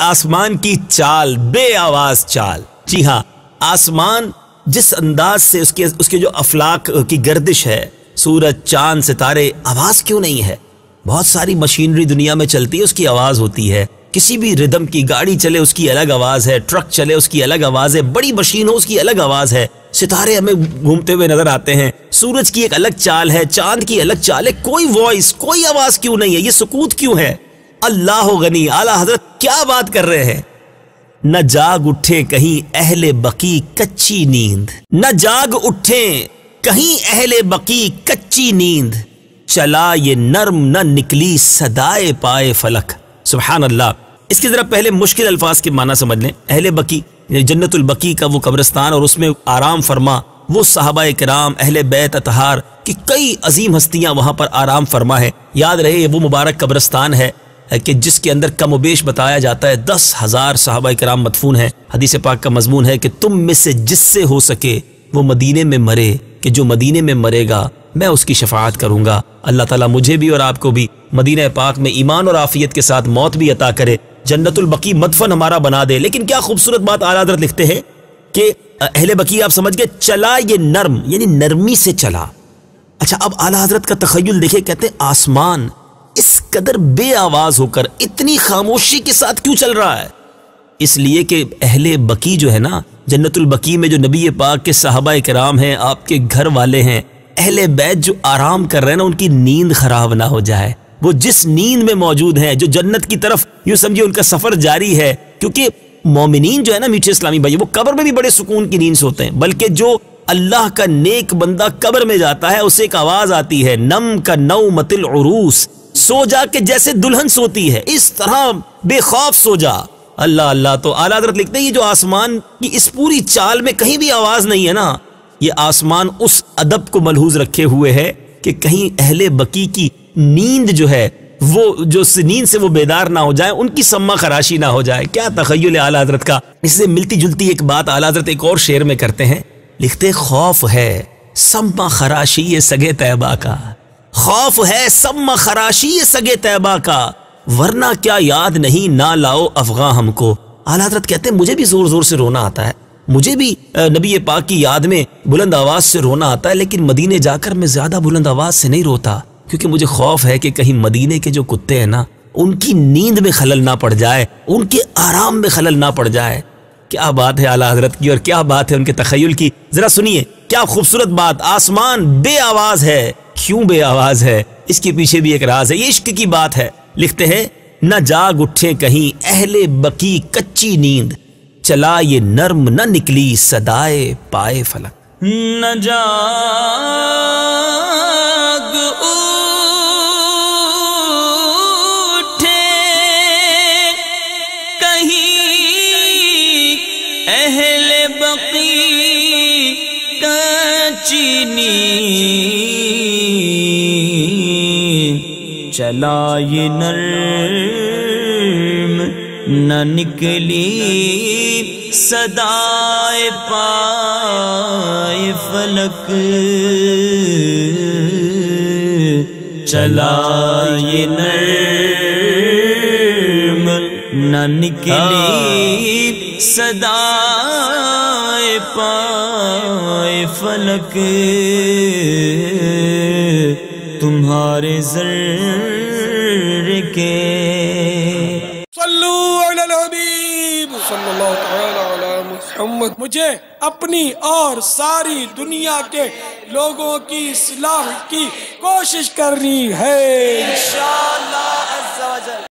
آسمان کی چال، بے آواز چال. جی ہاں، آسمان جس انداز سے اس کے جو افلاک کی گردش ہے، سورج، چاند، ستارے، آواز کیوں نہیں ہے؟ بہت ساری مشینری دنیا میں چلتی ہے، اس کی آواز ہوتی ہے. کسی بھی ردم کی گاڑی چلے اس کی الگ آواز ہے، ٹرک چلے اس کی الگ آواز ہے، بڑی مشین ہو اس کی الگ آواز ہے. ستارے ہمیں گھومتے ہوئے نظر آتے ہیں، سورج کی ایک الگ چال ہے، چاند کی الگ چال ہے. کوئی وائس، کوئی آواز کیوں نہیں ہے؟ یہ سکوت کیوں ہے؟ اللہ غنی، اعلیٰ حضرت کیا بات کر رہے ہیں. نہ جاگ اٹھے کہیں اہل بقی کچی نیند، نہ جاگ اٹھے کہیں اہل بقی کچی نیند، چلا یہ نرم نہ نکلی صدائے پائے فلک. سبحان اللہ. اس کے ذرا پہلے مشکل الفاظ کے معنی سمجھ لیں. اہل بقی، جنت البقی کا وہ قبرستان اور اس میں آرام فرما وہ صحابہ کرام، اہل بیت اطہار کی کئی عظیم ہستیاں وہاں پر آرام فرما ہے. یاد رہے یہ وہ مبارک قبرستان ہے کہ جس کے اندر کم و بیش بتایا جاتا ہے 10,000 صحابہ کرام مدفون ہیں. حدیث پاک کا مضمون ہے کہ تم میں سے جس سے ہو سکے وہ مدینے میں مرے، کہ جو مدینے میں مرے گا میں اس کی شفاعت کروں گا. اللہ تعالیٰ مجھے بھی اور آپ کو بھی مدینہ پاک میں ایمان اور عافیت کے ساتھ موت بھی عطا کرے، جنت البقی مدفن ہمارا بنا دے. لیکن کیا خوبصورت بات اعلیٰ حضرت لکھتے ہیں کہ اہل بقی آپ سمجھ گئے، چلا یہ نرم، یعنی نرمی سے چلا. اچھا اب اعلیٰ حضرت کا تخیل دیکھیں، کہتے ہیں آسمان اس قدر بے آواز ہو کر اتنی خاموشی کے ساتھ کیوں چل رہا ہے؟ اس لیے کہ اہل بقی جو ہے نا، جنت البقی میں جو نبی پاک کے صحابہ کرام ہیں، آپ کے گھر والے ہیں، اہل بیت جو آرام کر رہے ہیں نا، ان کی نیند خراب نہ ہو جائے. وہ جس نیند میں موجود ہیں، جو جنت کی طرف یوں سمجھے ان کا سفر جاری ہے. کیونکہ مومنین جو ہے نا میٹھے اسلامی بھائی، وہ قبر میں بھی بڑے سکون کی نیند سوتے ہیں. بلکہ جو اللہ کا نیک بندہ قبر میں جاتا ہے اسے ایک آواز آتی ہے، نم کا نومت العروس، سو جا کے جیسے دلہن سوتی ہے اس طرح بے خوف سو جا. اللہ اللہ. تو اعلیٰ حضرت لکھتے ہیں یہ جو آسمان کی اس پوری چال میں کہیں بھی آواز نہیں ہے نا، یہ آسمان اس ادب کو ملحوظ رکھے ہوئے ہے کہ کہیں اہل بقی کی نیند جو ہے وہ جو نیند سے وہ بیدار نہ ہو جائے، ان کی سما خراشی نہ ہو جائے. کیا تخیل ہے اعلیٰ حضرت کا. اس سے ملتی جلتی ایک بات اعلیٰ حضرت ایک اور شعر میں کرتے ہیں، لکھتے خوف ہے سما خراشی سگے طیبہ کا، خوف ہے سما خراشی سگے طیبہ کا، ورنہ کیا یاد نہیں نہ لاؤ افغاں ہم کو. اعلیٰ حضرت کہتے ہیں مجھے بھی زور زور سے رونا آتا ہے، مجھے بھی نبی پاک کی یاد میں بلند آواز سے رونا آتا ہے، لیکن مدینے جا کر میں زیادہ بلند آواز سے نہیں روتا، کیونکہ مجھے خوف ہے کہ کہیں مدینے کے جو کتے ہیں نا ان کی نیند میں خلل نہ پڑ جائے، ان کے آرام میں خلل نہ پڑ جائے. کیا بات ہے اعلیٰ حضرت کی اور کیا بات ہے ان کے تخیل کی. ذرا سنیے کیا خوبصورت بات. آسمان بے آواز ہے. کیوں بے آواز ہے؟ اس کے پیچھے بھی ایک راز ہے، یہ عشق کی بات ہے. لکھتے ہیں نہ جاگ اٹھے کہیں اہل بقی کچی نیند، چلا یہ نرم نہ نکلی صدائے پائے فلک. نہ جاگ اٹھے کہیں اہل بقی کچی نیند، چلا یہ نرم نہ نکلی صدائے پائے فلک، چلا یہ نرم نہ نکلی صدائے پائے فلک، تمہارے ذر کے. صلو علی الحبیب صلی اللہ تعالی علی محمد. مجھے اپنی اور ساری دنیا کے لوگوں کی اصلاح کی کوشش کرنی ہے انشاءاللہ عز و جل.